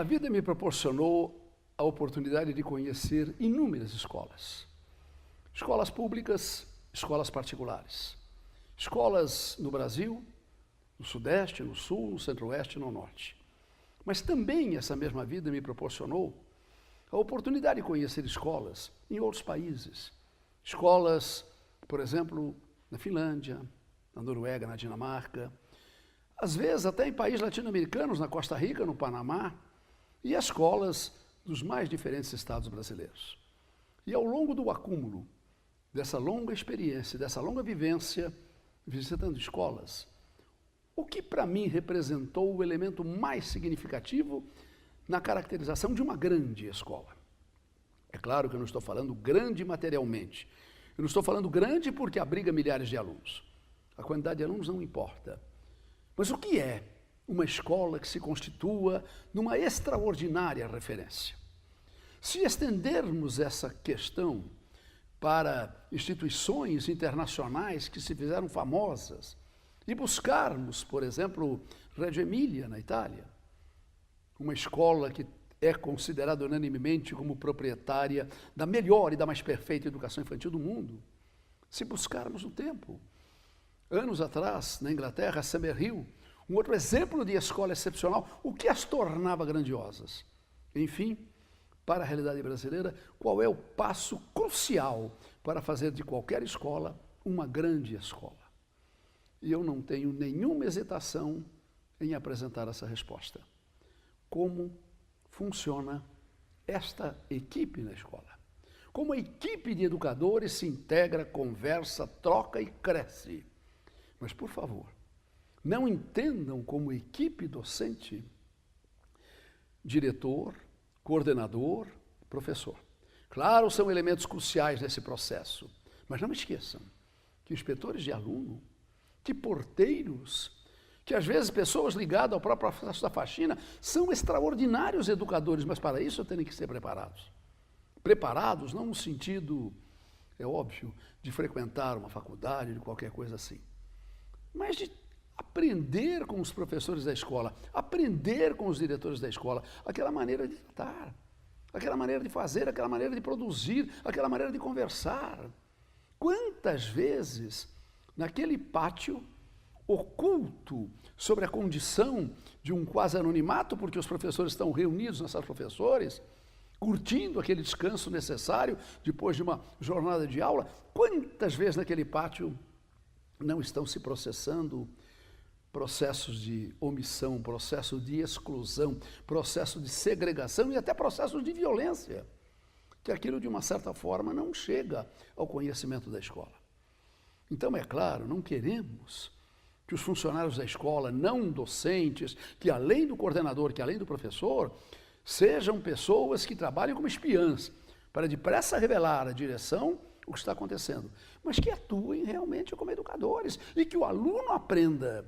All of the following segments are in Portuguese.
A vida me proporcionou a oportunidade de conhecer inúmeras escolas. Escolas públicas, escolas particulares. Escolas no Brasil, no Sudeste, no Sul, no Centro-Oeste e no Norte. Mas também essa mesma vida me proporcionou a oportunidade de conhecer escolas em outros países. Escolas, por exemplo, na Finlândia, na Noruega, na Dinamarca, às vezes até em países latino-americanos, na Costa Rica, no Panamá, e escolas dos mais diferentes estados brasileiros. E ao longo do acúmulo dessa longa experiência, dessa longa vivência, visitando escolas, o que para mim representou o elemento mais significativo na caracterização de uma grande escola? É claro que eu não estou falando grande materialmente. Eu não estou falando grande porque abriga milhares de alunos. A quantidade de alunos não importa. Mas o que é uma escola que se constitua numa extraordinária referência? Se estendermos essa questão para instituições internacionais que se fizeram famosas e buscarmos, por exemplo, Reggio Emilia, na Itália, uma escola que é considerada unanimemente como proprietária da melhor e da mais perfeita educação infantil do mundo. Se buscarmos no tempo, anos atrás, na Inglaterra, Summerhill, um outro exemplo de escola excepcional, o que as tornava grandiosas? Enfim, para a realidade brasileira, qual é o passo crucial para fazer de qualquer escola uma grande escola? E eu não tenho nenhuma hesitação em apresentar essa resposta. Como funciona esta equipe na escola? Como a equipe de educadores se integra, conversa, troca e cresce? Mas, por favor, não entendam como equipe docente, diretor, coordenador, professor. Claro, são elementos cruciais nesse processo, mas não esqueçam que inspetores de aluno, que porteiros, que às vezes pessoas ligadas ao próprio processo da faxina, são extraordinários educadores, mas para isso têm que ser preparados. Preparados não no sentido, é óbvio, de frequentar uma faculdade, de qualquer coisa assim, mas de aprender com os professores da escola, aprender com os diretores da escola, aquela maneira de tratar, aquela maneira de fazer, aquela maneira de produzir, aquela maneira de conversar. Quantas vezes, naquele pátio oculto sobre a condição de um quase anonimato, porque os professores estão reunidos nas salas de professores, curtindo aquele descanso necessário depois de uma jornada de aula, quantas vezes naquele pátio não estão se processando processos de omissão, processos de exclusão, processos de segregação e até processos de violência, que aquilo de uma certa forma não chega ao conhecimento da escola. Então, é claro, não queremos que os funcionários da escola, não docentes, que além do coordenador, que além do professor, sejam pessoas que trabalhem como espiãs, para depressa revelar à direção o que está acontecendo, mas que atuem realmente como educadores e que o aluno aprenda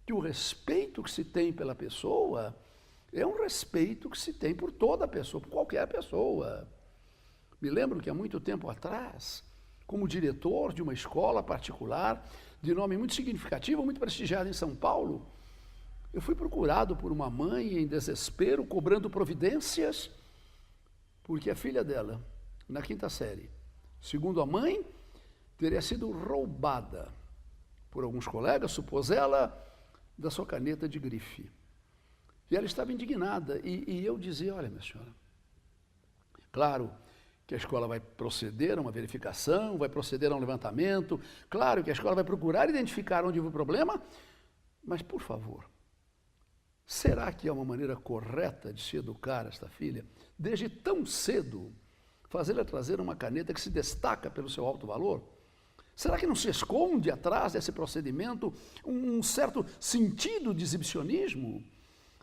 que o respeito que se tem pela pessoa é um respeito que se tem por toda pessoa, por qualquer pessoa. Me lembro que há muito tempo atrás, como diretor de uma escola particular, de nome muito significativo, muito prestigiado em São Paulo, eu fui procurado por uma mãe em desespero, cobrando providências, porque a filha dela, na quinta série, segundo a mãe, teria sido roubada por alguns colegas, supôs ela, da sua caneta de grife. E ela estava indignada, e eu dizia, olha, minha senhora, claro que a escola vai proceder a uma verificação, vai proceder a um levantamento, claro que a escola vai procurar identificar onde houve o problema, mas, por favor, será que é uma maneira correta de se educar esta filha, desde tão cedo, fazê-la trazer uma caneta que se destaca pelo seu alto valor? Será que não se esconde atrás desse procedimento um certo sentido de exibicionismo?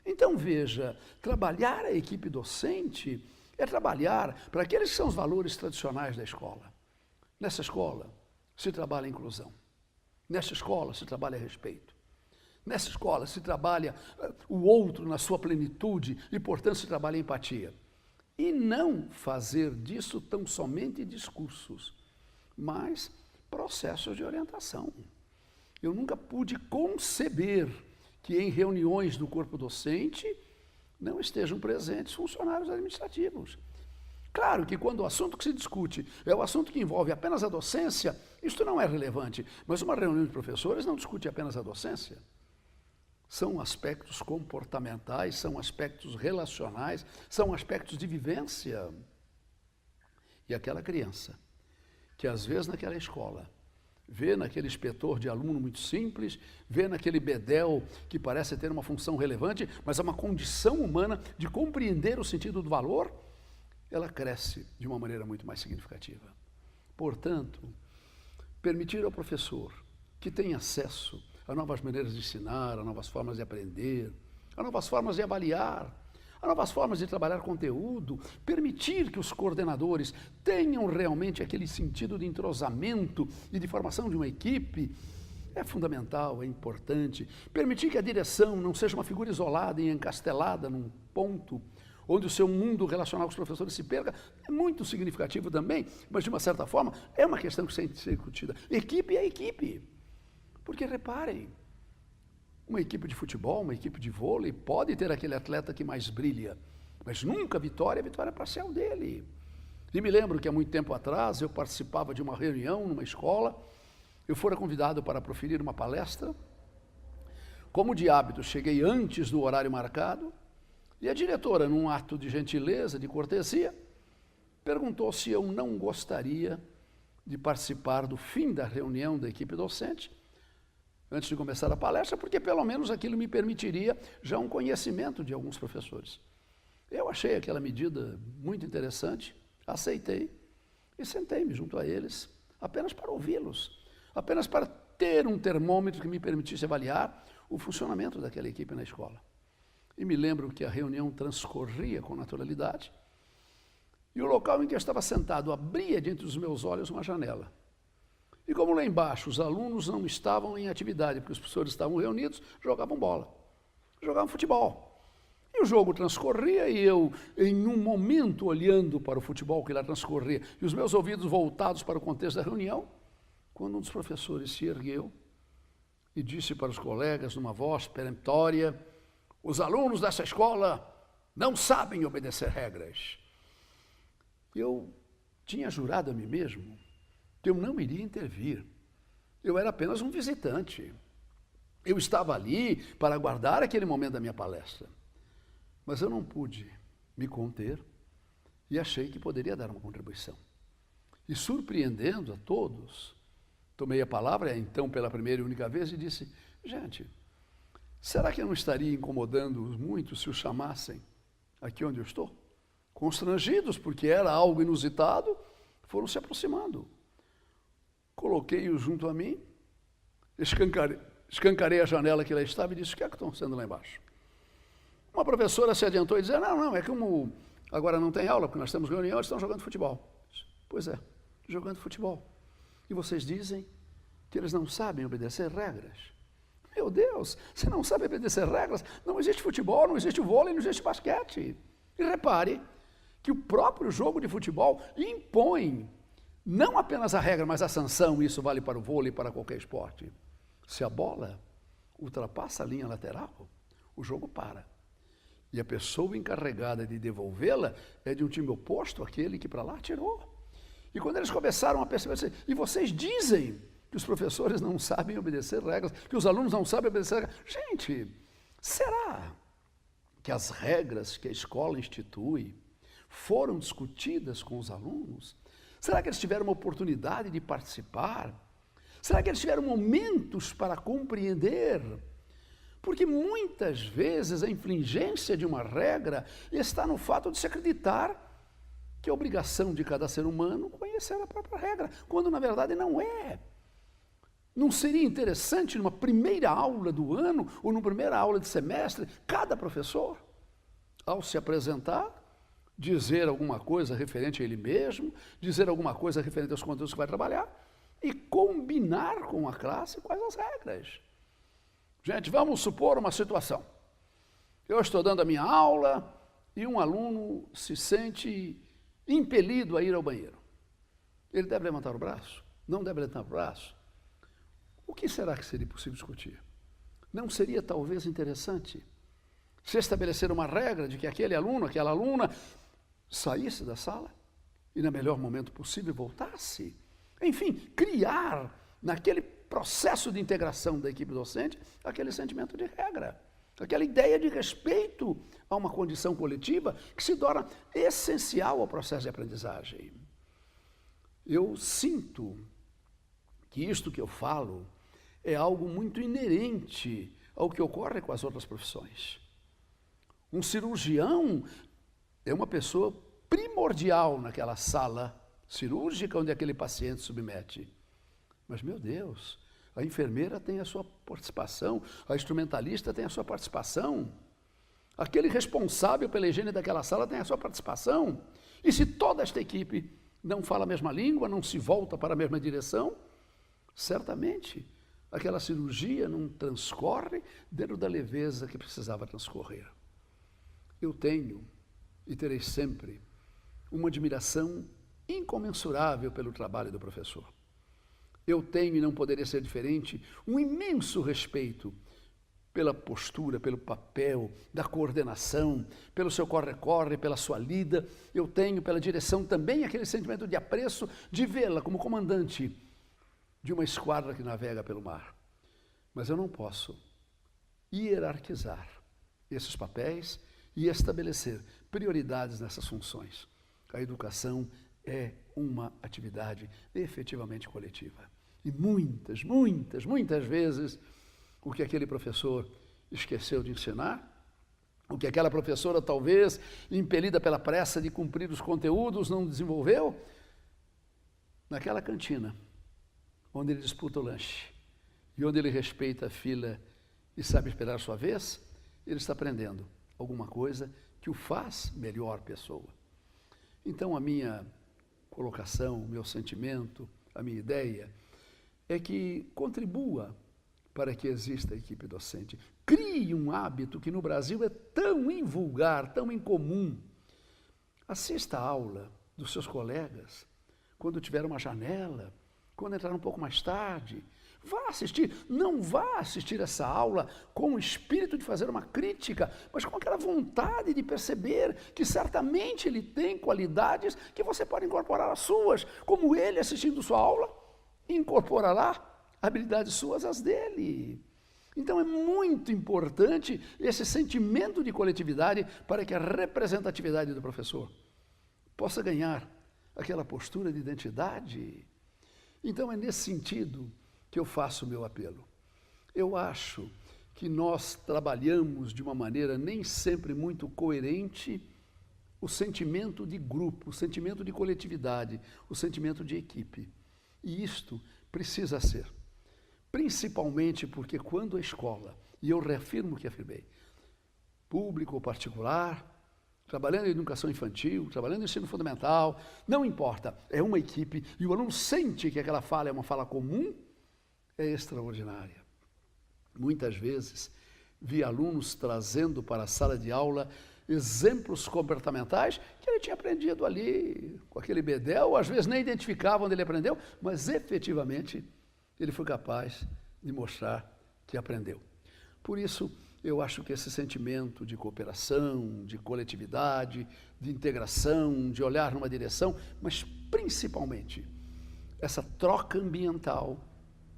Então, veja, trabalhar a equipe docente é trabalhar para aqueles que são os valores tradicionais da escola. Nessa escola se trabalha a inclusão. Nessa escola se trabalha respeito. Nessa escola se trabalha o outro na sua plenitude e, portanto, se trabalha a empatia. E não fazer disso tão somente discursos, mas processos de orientação. Eu nunca pude conceber que em reuniões do corpo docente não estejam presentes funcionários administrativos. Claro que quando o assunto que se discute é o assunto que envolve apenas a docência, isto não é relevante, mas uma reunião de professores não discute apenas a docência. São aspectos comportamentais, são aspectos relacionais, são aspectos de vivência. E aquela criança, que às vezes naquela escola, vê naquele inspetor de aluno muito simples, vê naquele bedel que parece ter uma função relevante, mas é uma condição humana de compreender o sentido do valor, ela cresce de uma maneira muito mais significativa. Portanto, permitir ao professor que tenha acesso a novas maneiras de ensinar, a novas formas de aprender, a novas formas de avaliar, a novas formas de trabalhar conteúdo, permitir que os coordenadores tenham realmente aquele sentido de entrosamento e de formação de uma equipe, é fundamental, é importante. Permitir que a direção não seja uma figura isolada e encastelada num ponto onde o seu mundo relacional com os professores se perca, é muito significativo também, mas de uma certa forma é uma questão que tem que ser discutida. Equipe é equipe. Porque reparem, uma equipe de futebol, uma equipe de vôlei, pode ter aquele atleta que mais brilha, mas nunca a vitória parcial dele. E me lembro que há muito tempo atrás eu participava de uma reunião numa escola, eu fora convidado para proferir uma palestra. Como de hábito, cheguei antes do horário marcado, e a diretora, num ato de gentileza, de cortesia, perguntou se eu não gostaria de participar do fim da reunião da equipe docente, antes de começar a palestra, porque pelo menos aquilo me permitiria já um conhecimento de alguns professores. Eu achei aquela medida muito interessante, aceitei e sentei-me junto a eles, apenas para ouvi-los, apenas para ter um termômetro que me permitisse avaliar o funcionamento daquela equipe na escola. E me lembro que a reunião transcorria com naturalidade, e o local em que eu estava sentado abria diante dos meus olhos uma janela. E como lá embaixo os alunos não estavam em atividade, porque os professores estavam reunidos, jogavam bola, jogavam futebol. E o jogo transcorria e eu, em um momento, olhando para o futebol que lá transcorria, e os meus ouvidos voltados para o contexto da reunião, quando um dos professores se ergueu e disse para os colegas, numa voz peremptória: os alunos dessa escola não sabem obedecer regras. Eu tinha jurado a mim mesmo que eu não iria intervir. Eu era apenas um visitante. Eu estava ali para aguardar aquele momento da minha palestra. Mas eu não pude me conter e achei que poderia dar uma contribuição. E surpreendendo a todos, tomei a palavra, então pela primeira e única vez, e disse: gente, será que eu não estaria incomodando-os muito se os chamassem aqui onde eu estou? Constrangidos, porque era algo inusitado, foram se aproximando. Coloquei-o junto a mim, escancarei a janela que lá estava e disse: o que é que estão sendo lá embaixo? Uma professora se adiantou e disse: não, é como agora não tem aula, porque nós temos reunião, eles estão jogando futebol. Pois é, jogando futebol. E vocês dizem que eles não sabem obedecer regras. Meu Deus, se não sabe obedecer regras, não existe futebol, não existe vôlei, não existe basquete. E repare que o próprio jogo de futebol impõe não apenas a regra, mas a sanção. Isso vale para o vôlei e para qualquer esporte. Se a bola ultrapassa a linha lateral, o jogo para. E a pessoa encarregada de devolvê-la é de um time oposto àquele que para lá atirou. E quando eles começaram a perceber assim, e vocês dizem que os professores não sabem obedecer regras, que os alunos não sabem obedecer regras. Gente, será que as regras que a escola institui foram discutidas com os alunos? Será que eles tiveram uma oportunidade de participar? Será que eles tiveram momentos para compreender? Porque muitas vezes a infringência de uma regra está no fato de se acreditar que é obrigação de cada ser humano conhecer a própria regra, quando na verdade não é. Não seria interessante numa primeira aula do ano ou numa primeira aula de semestre, cada professor, ao se apresentar, dizer alguma coisa referente a ele mesmo, dizer alguma coisa referente aos conteúdos que vai trabalhar e combinar com a classe quais as regras. Gente, vamos supor uma situação. Eu estou dando a minha aula e um aluno se sente impelido a ir ao banheiro. Ele deve levantar o braço? Não deve levantar o braço? O que será que seria possível discutir? Não seria talvez interessante Se estabelecer uma regra de que aquele aluno, aquela aluna, saísse da sala e, no melhor momento possível, voltasse. Enfim, criar naquele processo de integração da equipe docente aquele sentimento de regra, aquela ideia de respeito a uma condição coletiva que se torna essencial ao processo de aprendizagem. Eu sinto que isto que eu falo é algo muito inerente ao que ocorre com as outras profissões. Um cirurgião é uma pessoa primordial naquela sala cirúrgica onde aquele paciente se submete. Mas, meu Deus, a enfermeira tem a sua participação, a instrumentalista tem a sua participação, aquele responsável pela higiene daquela sala tem a sua participação. E se toda esta equipe não fala a mesma língua, não se volta para a mesma direção, certamente aquela cirurgia não transcorre dentro da leveza que precisava transcorrer. Eu tenho e terei sempre uma admiração incomensurável pelo trabalho do professor. Eu tenho, e não poderia ser diferente, um imenso respeito pela postura, pelo papel, da coordenação, pelo seu corre-corre, pela sua lida. Eu tenho pela direção também aquele sentimento de apreço de vê-la como comandante de uma esquadra que navega pelo mar. Mas eu não posso hierarquizar esses papéis e estabelecer prioridades nessas funções. A educação é uma atividade efetivamente coletiva. E muitas vezes, o que aquele professor esqueceu de ensinar, o que aquela professora, talvez, impelida pela pressa de cumprir os conteúdos, não desenvolveu, naquela cantina, onde ele disputa o lanche, e onde ele respeita a fila e sabe esperar a sua vez, ele está aprendendo alguma coisa que o faz melhor pessoa. Então, a minha colocação, o meu sentimento, a minha ideia é que contribua para que exista a equipe docente. Crie um hábito que no Brasil é tão invulgar, tão incomum. Assista a aula dos seus colegas quando tiver uma janela, quando entrar um pouco mais tarde. Vá assistir, não vá assistir essa aula com o espírito de fazer uma crítica, mas com aquela vontade de perceber que certamente ele tem qualidades que você pode incorporar às suas, como ele, assistindo sua aula, incorporará habilidades suas às dele. Então é muito importante esse sentimento de coletividade para que a representatividade do professor possa ganhar aquela postura de identidade. Então é nesse sentido que eu faço o meu apelo. Eu acho que nós trabalhamos de uma maneira nem sempre muito coerente o sentimento de grupo, o sentimento de coletividade, o sentimento de equipe. E isto precisa ser, principalmente porque quando a escola, e eu reafirmo o que afirmei, público ou particular, trabalhando em educação infantil, trabalhando em ensino fundamental, não importa, é uma equipe e o aluno sente que aquela fala é uma fala comum, é extraordinária. Muitas vezes vi alunos trazendo para a sala de aula exemplos comportamentais que ele tinha aprendido ali com aquele bedel, às vezes nem identificava onde ele aprendeu, mas efetivamente ele foi capaz de mostrar que aprendeu. Por isso, eu acho que esse sentimento de cooperação, de coletividade, de integração, de olhar numa direção, mas principalmente essa troca ambiental,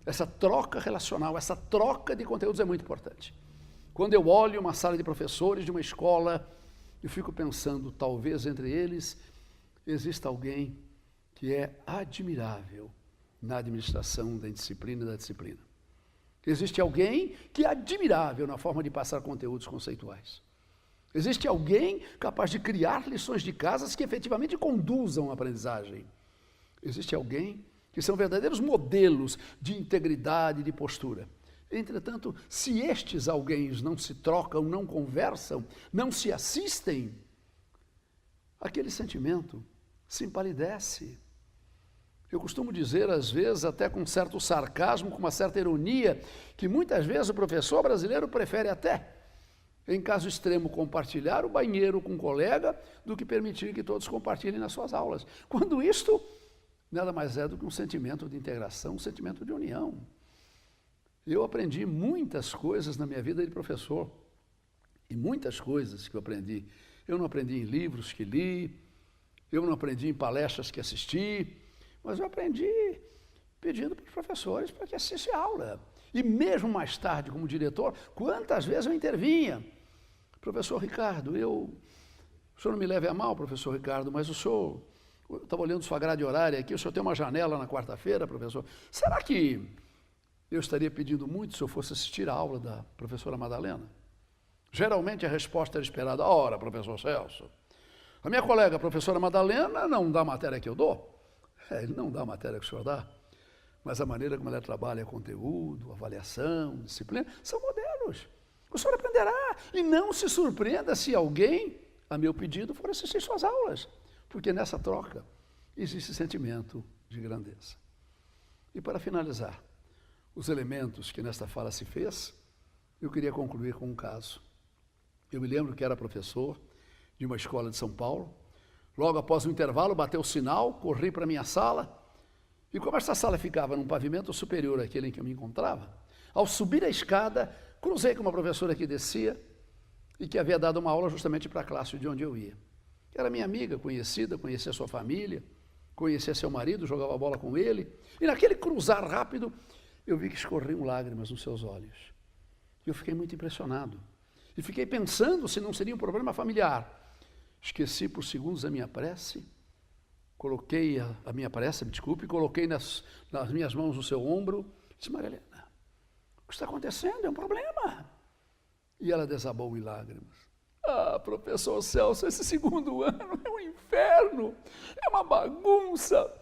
essa troca relacional, essa troca de conteúdos é muito importante. Quando eu olho uma sala de professores de uma escola, eu fico pensando, talvez entre eles exista alguém que é admirável na administração da indisciplina e da disciplina. Existe alguém que é admirável na forma de passar conteúdos conceituais. Existe alguém capaz de criar lições de casas que efetivamente conduzam a aprendizagem. Existe alguém que são verdadeiros modelos de integridade e de postura. Entretanto, se estes alguém não se trocam, não conversam, não se assistem, aquele sentimento se empalidece. Eu costumo dizer, às vezes, até com certo sarcasmo, com uma certa ironia, que muitas vezes o professor brasileiro prefere até, em caso extremo, compartilhar o banheiro com um colega do que permitir que todos compartilhem nas suas aulas. Quando isto nada mais é do que um sentimento de integração, um sentimento de união. Eu aprendi muitas coisas na minha vida de professor. E muitas coisas que eu não aprendi em livros que li, eu não aprendi em palestras que assisti, mas eu aprendi pedindo para os professores para que assistissem a aula. E mesmo mais tarde, como diretor, quantas vezes eu intervinha? Professor Ricardo, o senhor não me leve a mal, professor Ricardo, mas o senhor, eu estava olhando sua grade horária aqui, o senhor tem uma janela na quarta-feira, professor. Será que eu estaria pedindo muito se eu fosse assistir a aula da professora Madalena? Geralmente a resposta era esperada: ora, professor Celso, a minha colega, a professora Madalena, não dá a matéria que eu dou. Ele não dá a matéria que o senhor dá, mas a maneira como ela trabalha conteúdo, avaliação, disciplina, são modelos. O senhor aprenderá. E não se surpreenda se alguém, a meu pedido, for assistir suas aulas, porque nessa troca existe sentimento de grandeza. E para finalizar, os elementos que nesta fala se fez, eu queria concluir com um caso. Eu me lembro que era professor de uma escola de São Paulo. Logo após o intervalo, bateu o sinal, corri para a minha sala, e como essa sala ficava num pavimento superior àquele em que eu me encontrava, ao subir a escada, cruzei com uma professora que descia e que havia dado uma aula justamente para a classe de onde eu ia. Era minha amiga, conhecida, conhecia sua família, conhecia seu marido, jogava bola com ele, e naquele cruzar rápido, eu vi que escorriam lágrimas nos seus olhos. E eu fiquei muito impressionado. E fiquei pensando se não seria um problema familiar. Esqueci por segundos a minha prece, coloquei a minha prece, coloquei nas minhas mãos no seu ombro, e disse: Maria Helena, o que está acontecendo? É um problema. E ela desabou em lágrimas. Ah, professor Celso, esse segundo ano é um inferno, é uma bagunça,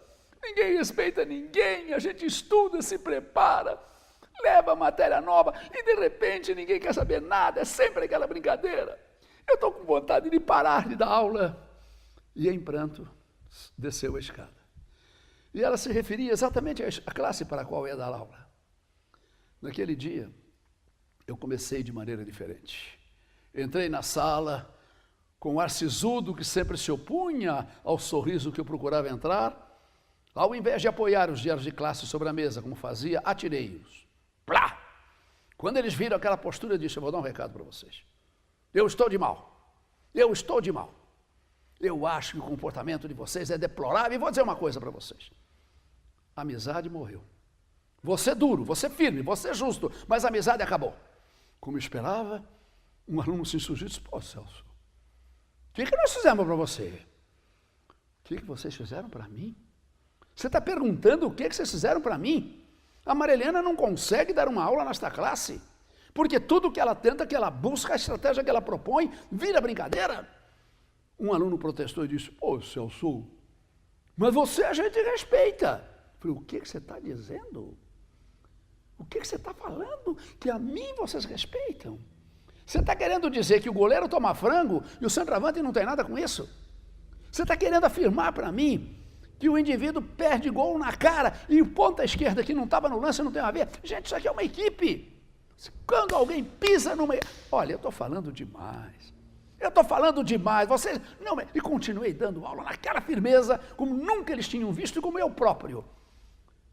ninguém respeita ninguém, a gente estuda, se prepara, leva matéria nova e de repente ninguém quer saber nada, é sempre aquela brincadeira. Eu estou com vontade de parar de dar aula. E em pranto, desceu a escada. E ela se referia exatamente à classe para a qual ia dar aula. Naquele dia, eu comecei de maneira diferente. Entrei na sala, com o ar sisudo que sempre se opunha ao sorriso que eu procurava entrar. Ao invés de apoiar os diários de classe sobre a mesa, como fazia, atirei-os. Plá! Quando eles viram aquela postura, eu disse: eu vou dar um recado para vocês. Eu estou de mal. Eu estou de mal. Eu acho que o comportamento de vocês é deplorável. E vou dizer uma coisa para vocês. A amizade morreu. Você duro, você firme, você justo, mas a amizade acabou. Como eu esperava, um aluno se insurgiu e disse: pô, Celso, o que nós fizemos para você? O que vocês fizeram para mim? Você está perguntando o que vocês fizeram para mim? A Maria Helena não consegue dar uma aula nesta classe, porque tudo que ela tenta, que ela busca, a estratégia que ela propõe, vira brincadeira. Um aluno protestou e disse: pô, Celso, mas você a gente respeita. Eu falei: o que você está dizendo? O que você está falando? Que a mim vocês respeitam? Você está querendo dizer que o goleiro toma frango e o centroavante não tem nada com isso? Você está querendo afirmar para mim que o indivíduo perde gol na cara e o ponta esquerda que não estava no lance não tem a ver? Gente, isso aqui é uma equipe. Quando alguém pisa numa... Olha, eu estou falando demais. Eu estou falando demais. Vocês... Não, e continuei dando aula naquela firmeza, como nunca eles tinham visto e como eu próprio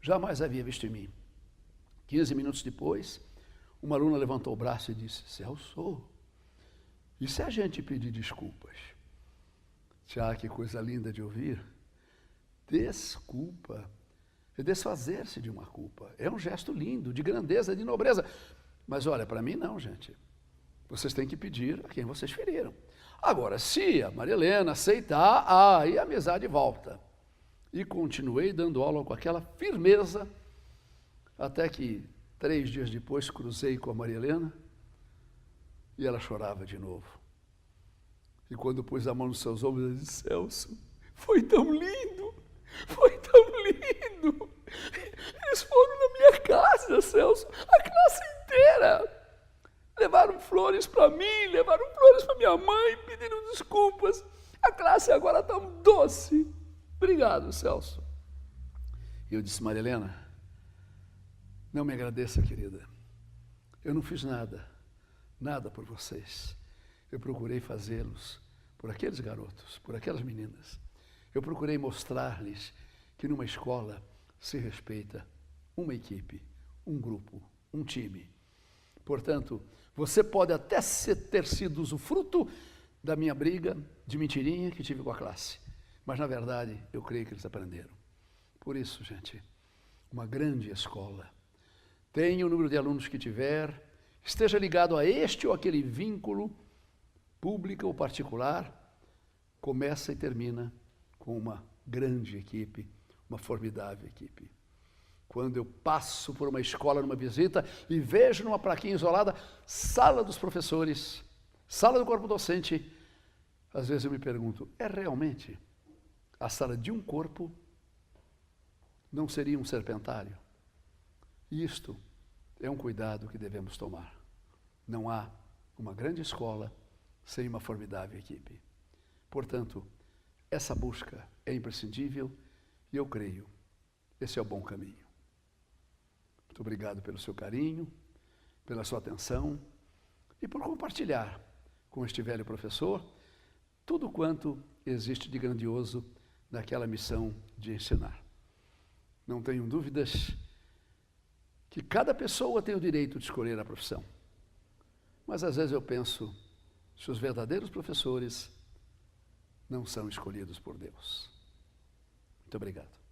jamais havia visto em mim. 15 minutos depois, uma aluna levantou o braço e disse: Celso, e se a gente pedir desculpas? Já que coisa linda de ouvir. Desculpa é desfazer-se de uma culpa. É um gesto lindo, de grandeza, de nobreza. Mas olha, para mim não, gente. Vocês têm que pedir a quem vocês feriram. Agora, se a Maria Helena aceitar, aí a amizade volta. E continuei dando aula com aquela firmeza, até que 3 dias depois cruzei com a Maria Helena e ela chorava de novo. E quando pus a mão nos seus ombros, ela disse: Celso, foi tão lindo, foi tão lindo. Eles foram na minha casa, Celso, a classe inteira. Levaram flores para mim, levaram flores para minha mãe, pediram desculpas. A classe agora está um doce. Obrigado, Celso. E eu disse: Maria Helena, não me agradeça, querida. Eu não fiz nada por vocês. Eu procurei fazê-los por aqueles garotos, por aquelas meninas. Eu procurei mostrar-lhes que numa escola se respeita uma equipe, um grupo, um time. Portanto, você pode até ter sido usufruto da minha briga de mentirinha que tive com a classe, mas na verdade eu creio que eles aprenderam. Por isso, gente, uma grande escola. Tenha o número de alunos que tiver, esteja ligado a este ou aquele vínculo, público ou particular, começa e termina com uma grande equipe, uma formidável equipe. Quando eu passo por uma escola numa visita e vejo numa plaquinha isolada, sala dos professores, sala do corpo docente, às vezes eu me pergunto, é realmente a sala de um corpo? Não seria um serpentário? Isto é um cuidado que devemos tomar. Não há uma grande escola sem uma formidável equipe. Portanto, essa busca é imprescindível e eu creio, esse é o bom caminho. Muito obrigado pelo seu carinho, pela sua atenção e por compartilhar com este velho professor tudo quanto existe de grandioso naquela missão de ensinar. Não tenho dúvidas que cada pessoa tem o direito de escolher a profissão. Mas às vezes eu penso, se os verdadeiros professores não são escolhidos por Deus. Muito obrigado.